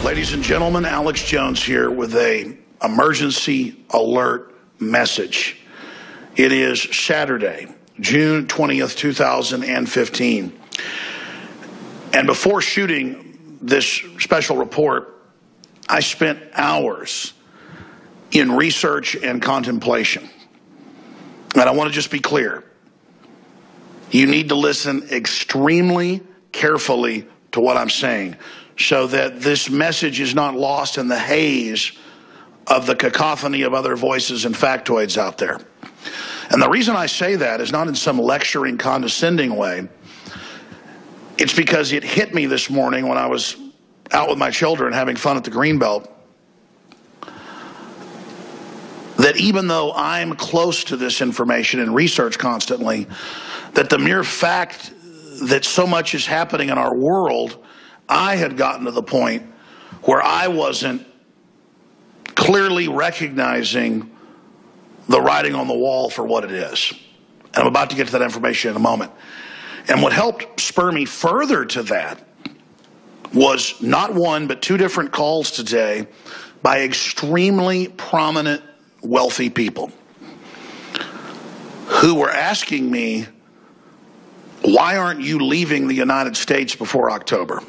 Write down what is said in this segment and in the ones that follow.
Ladies and gentlemen, Alex Jones here with a emergency alert message. It is Saturday, June 20th, 2015. And before shooting this special report, I spent hours in research and contemplation. And I want to just be clear. You need to listen extremely carefully to what I'm saying so that this message is not lost in the haze of the cacophony of other voices and factoids out there. And the reason I say that is not in some lecturing, condescending way. It's because it hit me this morning when I was out with my children having fun at the Greenbelt, that even though I'm close to this information and research constantly, that the mere fact that so much is happening in our world, I had gotten to the point where I wasn't clearly recognizing the writing on the wall for what it is. And I'm about to get to that information in a moment. And what helped spur me further to that was not one, but two different calls today by extremely prominent, wealthy people who were asking me, why aren't you leaving the United States before October?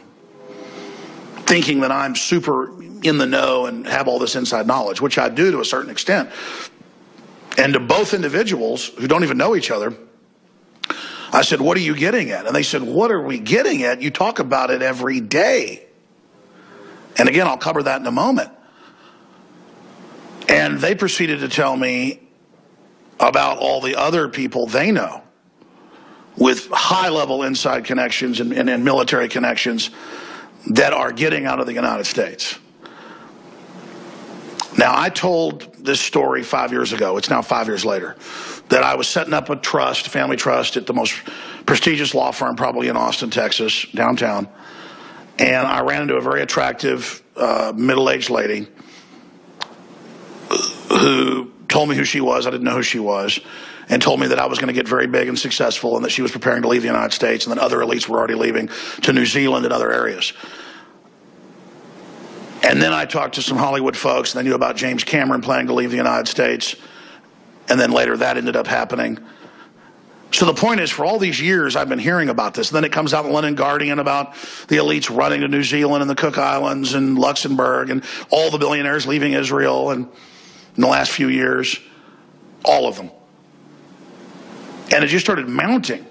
Thinking that I'm super in the know and have all this inside knowledge, which I do to a certain extent. And to both individuals who don't even know each other, I said, what are you getting at? And they said, what are we getting at? You talk about it every day. And again, I'll cover that in a moment. And they proceeded to tell me about all the other people they know with high-level inside connections and military connections that are getting out of the United States. Now, I told this story 5 years ago. It's now 5 years later, that I was setting up a trust, family trust, at the most prestigious law firm probably in Austin, Texas, downtown. And I ran into a very attractive middle-aged lady who told me who she was. I didn't know who she was. And told me that I was going to get very big and successful and that she was preparing to leave the United States and that other elites were already leaving to New Zealand and other areas. And then I talked to some Hollywood folks and they knew about James Cameron planning to leave the United States. And then later that ended up happening. So the point is, for all these years I've been hearing about this. And then it comes out in the London Guardian about the elites running to New Zealand and the Cook Islands and Luxembourg and all the billionaires leaving Israel and in the last few years, all of them. And it just started mounting.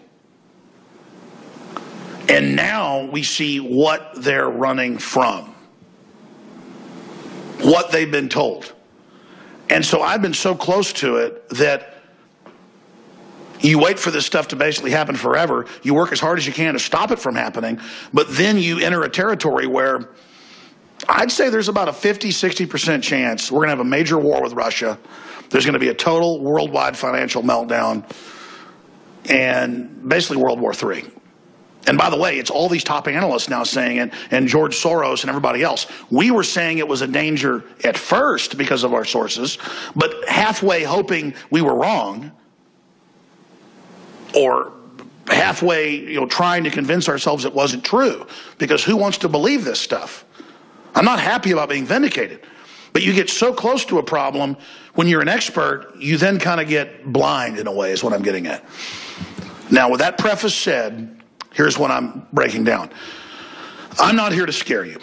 And now we see what they're running from. What they've been told. And so I've been so close to it that you wait for this stuff to basically happen forever. You work as hard as you can to stop it from happening. But then you enter a territory where I'd say there's about a 50-60% chance we're going to have a major war with Russia. There's going to be a total worldwide financial meltdown. And basically World War III. And by the way, it's all these top analysts now saying it, and George Soros and everybody else. We were saying it was a danger at first because of our sources, but halfway hoping we were wrong, or halfway, trying to convince ourselves it wasn't true, because who wants to believe this stuff? I'm not happy about being vindicated, but you get so close to a problem when you're an expert, you then kind of get blind in a way, is what I'm getting at. Now, with that preface said, here's what I'm breaking down. I'm not here to scare you.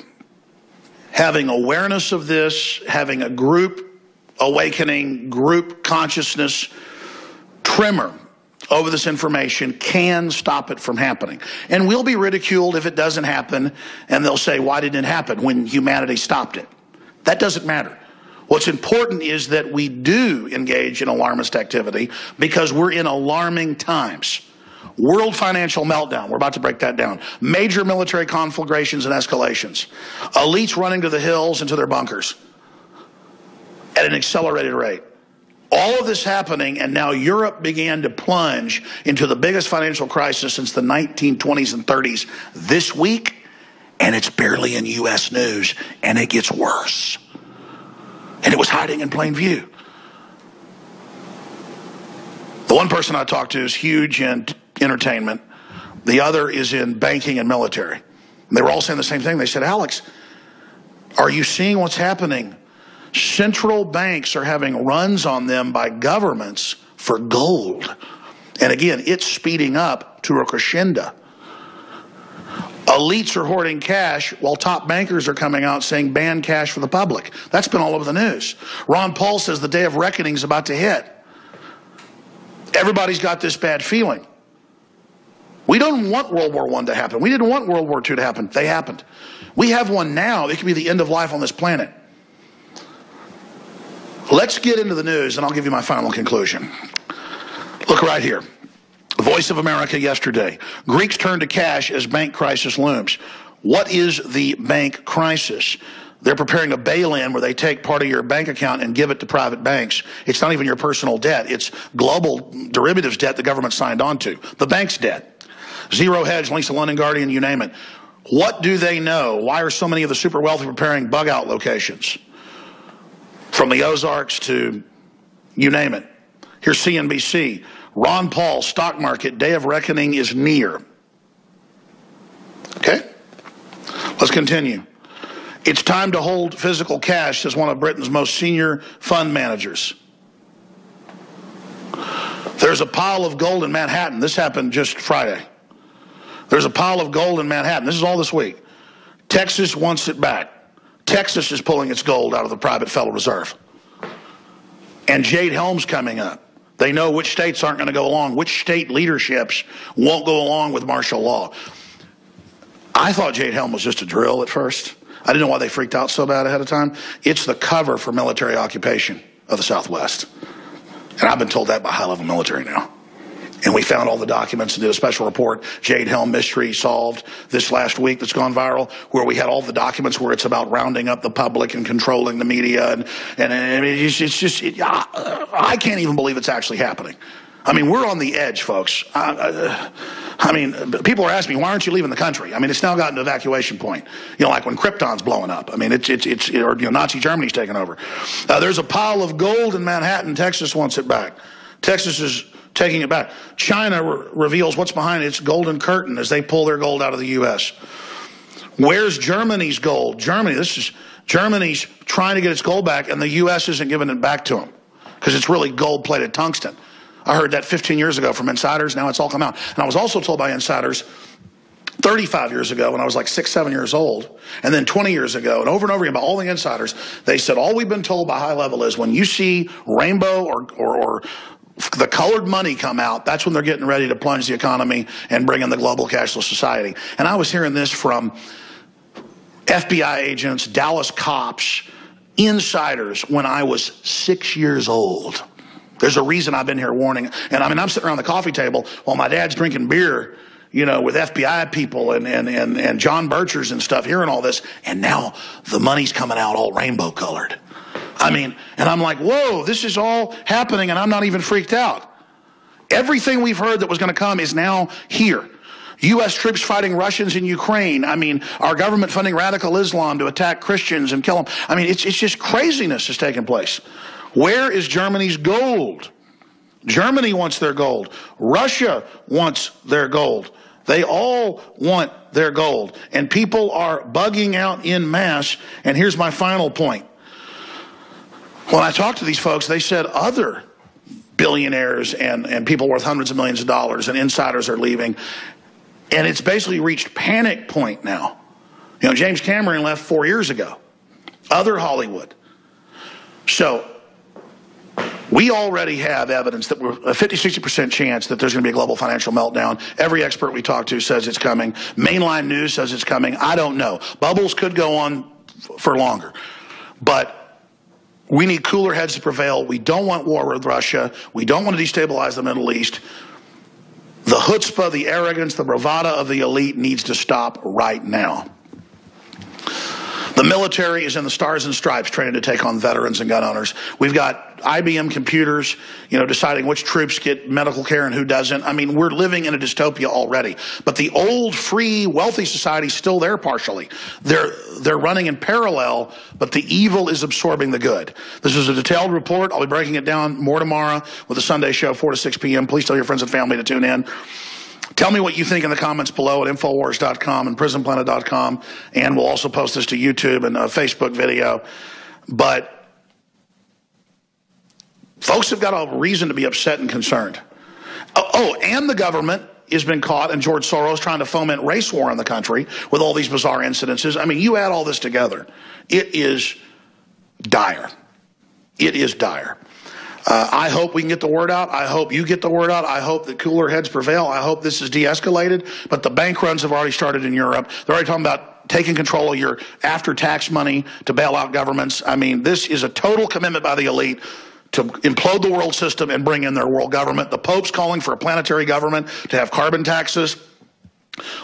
Having awareness of this, having a group awakening, group consciousness tremor over this information can stop it from happening. And we'll be ridiculed if it doesn't happen, and they'll say, why didn't it happen when humanity stopped it? That doesn't matter. What's important is that we do engage in alarmist activity because we're in alarming times. World financial meltdown. We're about to break that down. Major military conflagrations and escalations. Elites running to the hills and to their bunkers at an accelerated rate. All of this happening, and now Europe began to plunge into the biggest financial crisis since the 1920s and 30s this week, and it's barely in U.S. news, and it gets worse. And it was hiding in plain view. The one person I talked to is huge in entertainment. The other is in banking and military. And they were all saying the same thing. They said, Alex, Are you seeing what's happening? Central banks are having runs on them by governments for gold. And again, it's speeding up to a crescendo. Elites are hoarding cash while top bankers are coming out saying ban cash for the public. That's been all over the news. Ron Paul says the day of reckoning is about to hit. Everybody's got this bad feeling. We don't want World War I to happen. We didn't want World War II to happen. They happened. We have one now. It could be the end of life on this planet. Let's get into the news, and I'll give you my final conclusion. Look right here. Voice of America yesterday. Greeks turn to cash as bank crisis looms. What is the bank crisis? They're preparing a bail-in where they take part of your bank account and give it to private banks. It's not even your personal debt. It's global derivatives debt the government signed on to. The bank's debt. Zero Hedge, links to London Guardian, you name it. What do they know? Why are so many of the super wealthy preparing bug-out locations? From the Ozarks to you name it. Here's CNBC. Ron Paul, stock market, day of reckoning is near. Okay? Let's continue. It's time to hold physical cash, says one of Britain's most senior fund managers. There's a pile of gold in Manhattan. This happened just Friday. There's a pile of gold in Manhattan. This is all this week. Texas wants it back. Texas is pulling its gold out of the private Federal Reserve. And Jade Helm's coming up. They know which states aren't going to go along, which state leaderships won't go along with martial law. I thought Jade Helm was just a drill at first. I didn't know why they freaked out so bad ahead of time. It's the cover for military occupation of the Southwest. And I've been told that by high-level military now. And we found all the documents and did a special report, Jade Helm mystery solved, this last week that's gone viral, where we had all the documents where it's about rounding up the public and controlling the media. And I can't even believe it's actually happening. I mean, we're on the edge, folks. I mean, people are asking me, why aren't you leaving the country? I mean, it's now gotten to evacuation point. You know, like when Krypton's blowing up. I mean, or, you know, Nazi Germany's taking over. There's a pile of gold in Manhattan. Texas wants it back. Texas is taking it back. China reveals what's behind its golden curtain as they pull their gold out of the U.S. Where's Germany's gold? Germany's trying to get its gold back, and the U.S. isn't giving it back to them because it's really gold-plated tungsten. I heard that 15 years ago from insiders. Now it's all come out. And I was also told by insiders 35 years ago when I was like 6, 7 years old, and then 20 years ago, and over again by all the insiders, they said all we've been told by high level is when you see rainbow or the colored money come out, that's when they're getting ready to plunge the economy and bring in the global cashless society. And I was hearing this from FBI agents, Dallas cops, insiders when I was 6 years old. There's a reason I've been here warning. And I mean, I'm sitting around the coffee table while my dad's drinking beer, you know, with FBI people and John Birchers and stuff, hearing all this. And now the money's coming out all rainbow colored. I mean, and I'm like, whoa, this is all happening and I'm not even freaked out. Everything we've heard that was going to come is now here. U.S. troops fighting Russians in Ukraine. I mean, our government funding radical Islam to attack Christians and kill them. I mean, it's just craziness is taking place. Where is Germany's gold? Germany wants their gold. Russia wants their gold. They all want their gold. And people are bugging out in mass. And here's my final point. When I talked to these folks, they said other billionaires and people worth hundreds of millions of dollars and insiders are leaving. And it's basically reached panic point now. You know, James Cameron left 4 years ago. Other Hollywood. So we already have evidence that we're a 50-60% chance that there's going to be a global financial meltdown. Every expert we talk to says it's coming. Mainline news says it's coming. I don't know. Bubbles could go on for longer. But we need cooler heads to prevail. We don't want war with Russia. We don't want to destabilize the Middle East. The chutzpah, the arrogance, the bravado of the elite needs to stop right now. The military is in the stars and stripes training to take on veterans and gun owners. We've got IBM computers, you know, deciding which troops get medical care and who doesn't. I mean, we're living in a dystopia already. But the old, free, wealthy society is still there partially. They're running in parallel, but the evil is absorbing the good. This is a detailed report. I'll be breaking it down more tomorrow with the Sunday show, 4 to 6 p.m. Please tell your friends and family to tune in. Tell me what you think in the comments below at Infowars.com and PrisonPlanet.com, and we'll also post this to YouTube and a Facebook video. But folks have got a reason to be upset and concerned. Oh, and the government has been caught, and George Soros trying to foment race war in the country with all these bizarre incidences. I mean, you add all this together, it is dire. It is dire. I hope we can get the word out. I hope you get the word out. I hope that cooler heads prevail. I hope this is de-escalated. But the bank runs have already started in Europe. They're already talking about taking control of your after-tax money to bail out governments. I mean, this is a total commitment by the elite to implode the world system and bring in their world government. The Pope's calling for a planetary government to have carbon taxes.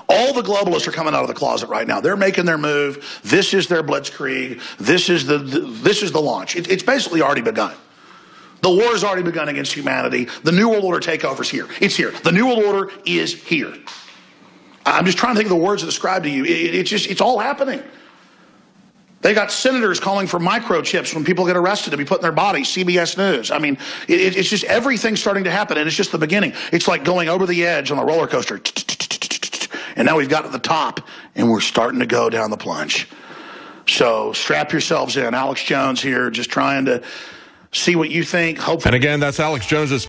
All the globalists are coming out of the closet right now. They're making their move. This is their blitzkrieg. This is the launch. It's basically already begun. The war has already begun against humanity. The New World Order takeover's here. It's here. The New World Order is here. I'm just trying to think of the words to describe to you. It's all happening. They got senators calling for microchips when people get arrested to be put in their bodies. CBS News. I mean, it's just everything's starting to happen, and it's just the beginning. It's like going over the edge on a roller coaster. And now we've got to the top, and we're starting to go down the plunge. So strap yourselves in. Alex Jones here, just trying to see what you think. Hopefully. And again, that's Alex Jones's